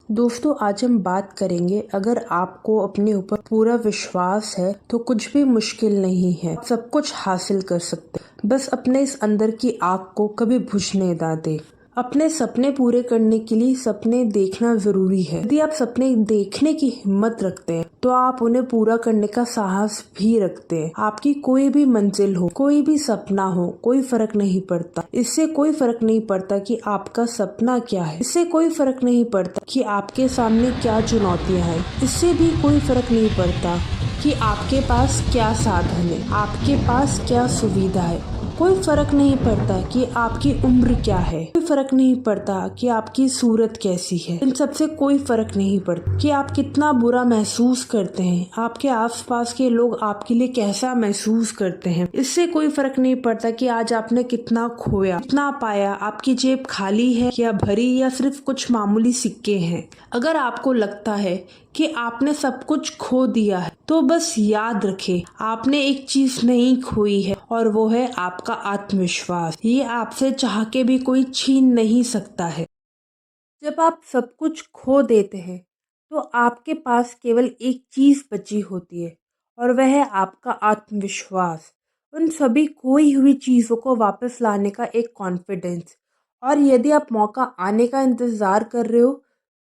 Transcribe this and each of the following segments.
दोस्तों, आज हम बात करेंगे, अगर आपको अपने ऊपर पूरा विश्वास है तो कुछ भी मुश्किल नहीं है। आप सब कुछ हासिल कर सकते हैं। बस अपने इस अंदर की आग को कभी बुझने ना दें। अपने सपने पूरे करने के लिए सपने देखना जरूरी है। यदि आप सपने देखने की हिम्मत रखते हैं तो आप उन्हें पूरा करने का साहस भी रखते हैं। आपकी कोई भी मंजिल हो, कोई भी सपना हो, कोई फर्क नहीं पड़ता। इससे कोई फर्क नहीं पड़ता कि आपका सपना क्या है। इससे कोई फर्क नहीं पड़ता कि आपके सामने क्या चुनौतियां हैं। इससे भी कोई फर्क नहीं पड़ता कि आपके पास क्या साधन है, आपके पास क्या सुविधा है। कोई फर्क नहीं पड़ता कि आपकी उम्र क्या है। कोई फर्क नहीं पड़ता कि आपकी सूरत कैसी है। इन सबसे कोई फर्क नहीं पड़ता कि आप कितना बुरा महसूस करते हैं, आपके आसपास के लोग आपके लिए कैसा महसूस करते हैं। इससे कोई फर्क नहीं पड़ता कि आज आपने कितना खोया, कितना पाया, आपकी जेब खाली है या भरी, या सिर्फ कुछ मामूली सिक्के हैं। अगर आपको लगता है कि आपने सब कुछ खो दिया है तो बस याद रखें, आपने एक चीज नहीं खोई है, और वो है आपका आत्मविश्वास। ये आपसे चाह के भी कोई छीन नहीं सकता है। जब आप सब कुछ खो देते हैं तो आपके पास केवल एक चीज बची होती है, और वह है आपका आत्मविश्वास। उन सभी खोई हुई चीजों को वापस लाने का एक कॉन्फिडेंस। और यदि आप मौका आने का इंतजार कर रहे हो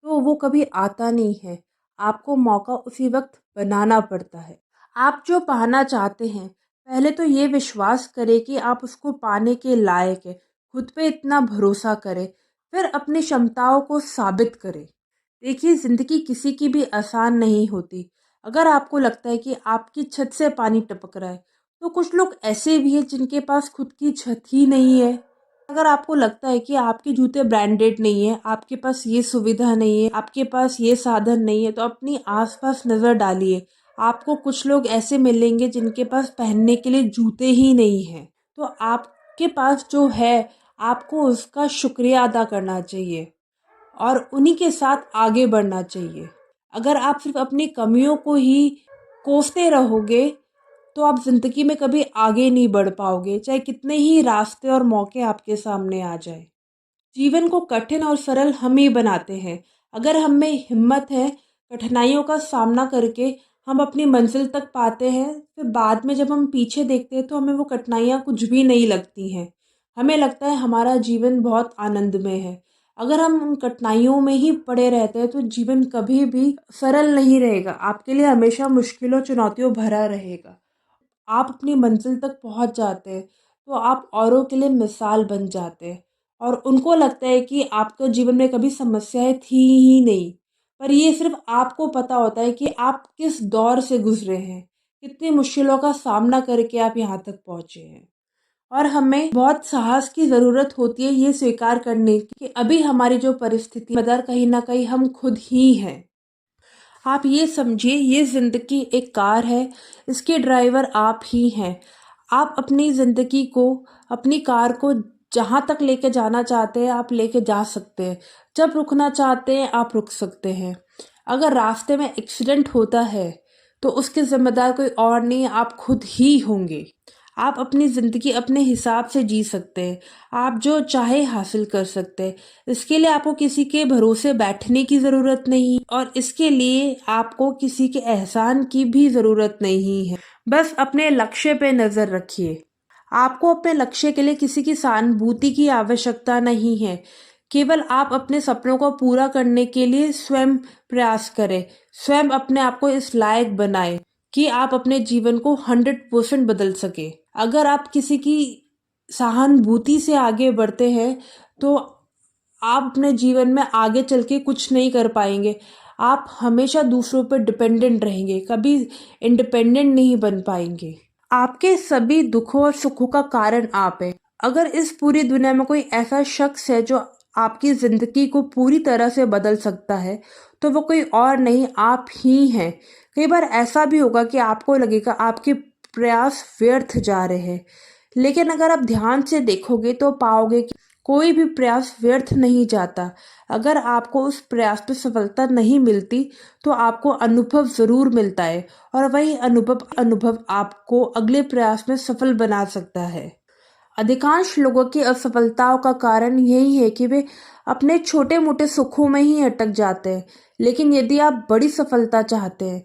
तो वो कभी आता नहीं है। आपको मौका उसी वक्त बनाना पड़ता है। आप जो पाना चाहते हैं, पहले तो ये विश्वास करें कि आप उसको पाने के लायक है। खुद पे इतना भरोसा करें, फिर अपनी क्षमताओं को साबित करें। देखिए, जिंदगी किसी की भी आसान नहीं होती। अगर आपको लगता है कि आपकी छत से पानी टपक रहा है, तो कुछ लोग ऐसे भी हैं जिनके पास खुद की छत ही नहीं है। अगर आपको लगता है कि आपके जूते ब्रांडेड नहीं है, आपके पास ये सुविधा नहीं है, आपके पास ये साधन नहीं है, तो अपनी आसपास नजर डालिए। आपको कुछ लोग ऐसे मिलेंगे जिनके पास पहनने के लिए जूते ही नहीं है। तो आपके पास जो है, आपको उसका शुक्रिया अदा करना चाहिए और उन्हीं के साथ आगे बढ़ना चाहिए। अगर आप सिर्फ अपनी कमियों को ही कोसते रहोगे तो आप जिंदगी में कभी आगे नहीं बढ़ पाओगे, चाहे कितने ही रास्ते और मौके आपके सामने आ जाए। जीवन को कठिन और सरल हम ही बनाते हैं। अगर हम में हिम्मत है, कठिनाइयों का सामना करके हम अपनी मंजिल तक पाते हैं, फिर बाद में जब हम पीछे देखते हैं तो हमें वो कठिनाइयाँ कुछ भी नहीं लगती हैं। हमें लगता है हमारा जीवन बहुत आनंदमय है। अगर हम उन कठिनाइयों में ही पड़े रहते हैं तो जीवन कभी भी सरल नहीं रहेगा, आपके लिए हमेशा मुश्किलों चुनौतियों भरा रहेगा। आप अपनी मंजिल तक पहुंच जाते हैं तो आप औरों के लिए मिसाल बन जाते हैं, और उनको लगता है कि आपके जीवन में कभी समस्याएं थी ही नहीं। पर ये सिर्फ आपको पता होता है कि आप किस दौर से गुजरे हैं, कितनी मुश्किलों का सामना करके आप यहाँ तक पहुंचे हैं। और हमें बहुत साहस की ज़रूरत होती है ये स्वीकार करने की कि अभी हमारी जो परिस्थिति मदर कहीं ना कहीं हम खुद ही हैं। आप ये समझिए, ये जिंदगी एक कार है, इसके ड्राइवर आप ही हैं। आप अपनी जिंदगी को, अपनी कार को जहाँ तक लेके जाना चाहते हैं आप लेके जा सकते हैं। जब रुकना चाहते हैं आप रुक सकते हैं। अगर रास्ते में एक्सीडेंट होता है तो उसके जिम्मेदार कोई और नहीं, आप खुद ही होंगे। आप अपनी ज़िंदगी अपने हिसाब से जी सकते हैं। आप जो चाहे हासिल कर सकते हैं। इसके लिए आपको किसी के भरोसे बैठने की ज़रूरत नहीं, और इसके लिए आपको किसी के एहसान की भी ज़रूरत नहीं है। बस अपने लक्ष्य पे नज़र रखिए। आपको अपने लक्ष्य के लिए किसी की सहानुभूति की आवश्यकता नहीं है। केवल आप अपने सपनों को पूरा करने के लिए स्वयं प्रयास करें। स्वयं अपने आप को इस लायक बनाएं कि आप अपने जीवन को 100% बदल सके। अगर आप किसी की सहानुभूति से आगे बढ़ते हैं तो आप अपने जीवन में आगे चल के कुछ नहीं कर पाएंगे। आप हमेशा दूसरों पर डिपेंडेंट रहेंगे, कभी इंडिपेंडेंट नहीं बन पाएंगे। आपके सभी दुखों और सुखों का कारण आप है। अगर इस पूरी दुनिया में कोई ऐसा शख्स है जो आपकी जिंदगी को पूरी तरह से बदल सकता है तो वो कोई और नहीं, आप ही हैं। कई बार ऐसा भी होगा कि आपको लगेगा आपके प्रयास व्यर्थ जा रहे हैं, लेकिन अगर आप ध्यान से देखोगे तो पाओगे कि कोई भी प्रयास व्यर्थ नहीं जाता। अगर आपको उस प्रयास में सफलता नहीं मिलती तो आपको अनुभव जरूर मिलता है, और वही अनुभव आपको अगले प्रयास में सफल बना सकता है। अधिकांश लोगों की असफलताओं का कारण यही है कि वे अपने छोटे मोटे सुखों में ही अटक जाते हैं। लेकिन यदि आप बड़ी सफलता चाहते हैं,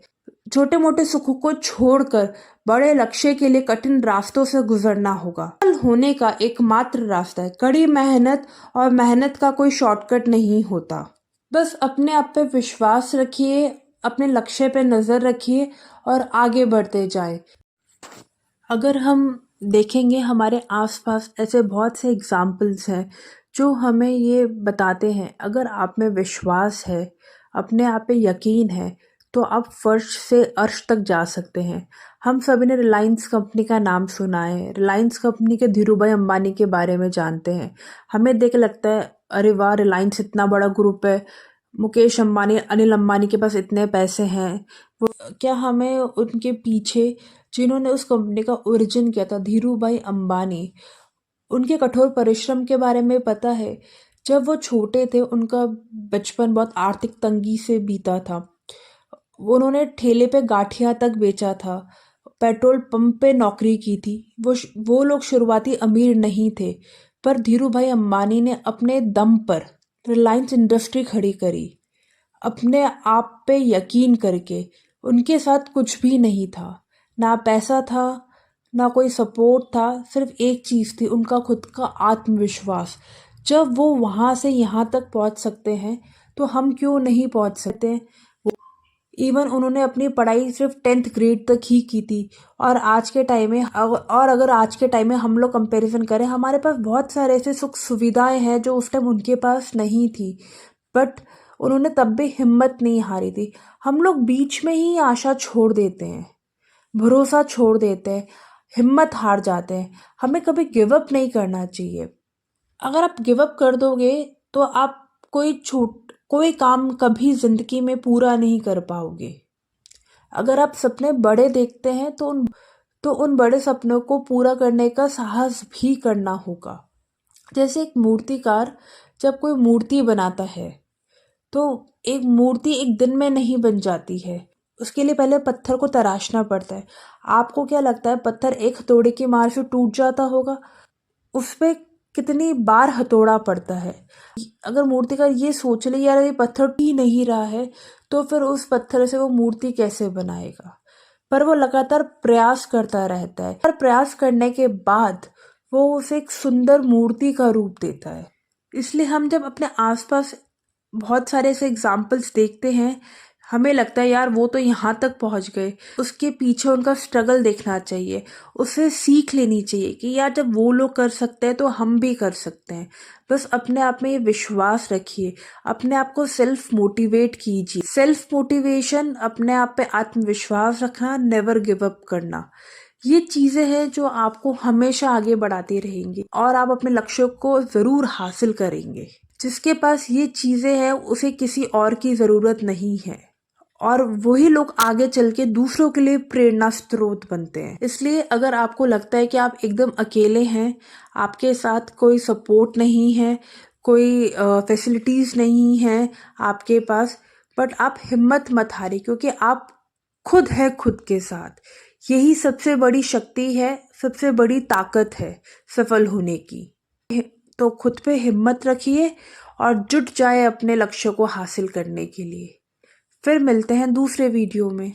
छोटे मोटे सुखों को छोड़कर बड़े लक्ष्य के लिए कठिन रास्तों से गुजरना होगा। सफल होने का एकमात्र रास्ता है कड़ी मेहनत, और मेहनत का कोई शॉर्टकट नहीं होता। बस अपने आप पे विश्वास रखिए, अपने लक्ष्य पे नजर रखिए और आगे बढ़ते जाएं। अगर हम देखेंगे हमारे आसपास ऐसे बहुत से एग्जाम्पल्स हैं जो हमें ये बताते हैं, अगर आप में विश्वास है, अपने आप पे यकीन है, तो आप फर्श से अर्श तक जा सकते हैं। हम सभी ने रिलायंस कंपनी का नाम सुना है। रिलायंस कंपनी के धीरूभाई अंबानी के बारे में जानते हैं। हमें देख लगता है अरे वाह, रिलायंस इतना बड़ा ग्रुप है, मुकेश अंबानी, अनिल अंबानी के पास इतने पैसे हैं। वो क्या हमें उनके पीछे जिन्होंने उस कंपनी का ओरिजिन किया था, धीरूभाई अंबानी, उनके कठोर परिश्रम के बारे में पता है? जब वो छोटे थे उनका बचपन बहुत आर्थिक तंगी से बीता था। उन्होंने ठेले पे गाठिया तक बेचा था, पेट्रोल पंप पे नौकरी की थी। वो लोग शुरुआती अमीर नहीं थे, पर धीरूभाई अंबानी ने अपने दम पर रिलायंस इंडस्ट्री खड़ी करी, अपने आप पे यकीन करके। उनके साथ कुछ भी नहीं था, ना पैसा था, ना कोई सपोर्ट था, सिर्फ एक चीज़ थी, उनका खुद का आत्मविश्वास। जब वो वहाँ से यहाँ तक पहुँच सकते हैं तो हम क्यों नहीं पहुँच सकते? इवन उन्होंने अपनी पढ़ाई सिर्फ 10th ग्रेड तक ही की थी। और आज के टाइम में अगर आज के टाइम में हम लोग कंपैरिजन करें, हमारे पास बहुत सारे ऐसे सुख सुविधाएं हैं जो उस टाइम उनके पास नहीं थी, बट उन्होंने तब भी हिम्मत नहीं हारी थी। हम लोग बीच में ही आशा छोड़ देते हैं, भरोसा छोड़ देते हैं, हिम्मत हार जाते हैं। हमें कभी गिव अप नहीं करना चाहिए। अगर आप गिव अप कर दोगे तो आप कोई काम कभी जिंदगी में पूरा नहीं कर पाओगे। अगर आप सपने बड़े देखते हैं तो उन बड़े सपनों को पूरा करने का साहस भी करना होगा। जैसे एक मूर्तिकार जब कोई मूर्ति बनाता है तो एक मूर्ति एक दिन में नहीं बन जाती है, उसके लिए पहले पत्थर को तराशना पड़ता है। आपको क्या लगता है पत्थर एक हथौड़े की मार से टूट जाता होगा? उस पे कितनी बार हथौड़ा पड़ता है। अगर मूर्तिकार ये सोच ले यार ये पत्थर टूट ही नहीं रहा है, तो फिर उस पत्थर से वो मूर्ति कैसे बनाएगा? पर वो लगातार प्रयास करता रहता है, और प्रयास करने के बाद वो उसे एक सुंदर मूर्ति का रूप देता है। इसलिए हम जब अपने आसपास बहुत सारे ऐसे एग्जाम्पल्स देखते हैं, हमें लगता है यार वो तो यहाँ तक पहुँच गए, उसके पीछे उनका स्ट्रगल देखना चाहिए, उससे सीख लेनी चाहिए कि यार जब वो लोग कर सकते हैं तो हम भी कर सकते हैं। बस अपने आप में ये विश्वास रखिए, अपने आप को सेल्फ मोटिवेट कीजिए। सेल्फ मोटिवेशन, अपने आप पे आत्मविश्वास रखना, नेवर गिव अप करना, ये चीजें हैं जो आपको हमेशा आगे बढ़ाती रहेंगी और आप अपने लक्ष्यों को जरूर हासिल करेंगे। जिसके पास ये चीजें हैं उसे किसी और की जरूरत नहीं है, और वही लोग आगे चल के दूसरों के लिए प्रेरणा स्रोत बनते हैं। इसलिए अगर आपको लगता है कि आप एकदम अकेले हैं, आपके साथ कोई सपोर्ट नहीं है, कोई फैसिलिटीज नहीं है आपके पास, बट आप हिम्मत मत हारिए, क्योंकि आप खुद है खुद के साथ। यही सबसे बड़ी शक्ति है, सबसे बड़ी ताकत है सफल होने की। तो खुद पे हिम्मत रखिए और जुट जाए अपने लक्ष्य को हासिल करने के लिए। फिर मिलते हैं दूसरे वीडियो में।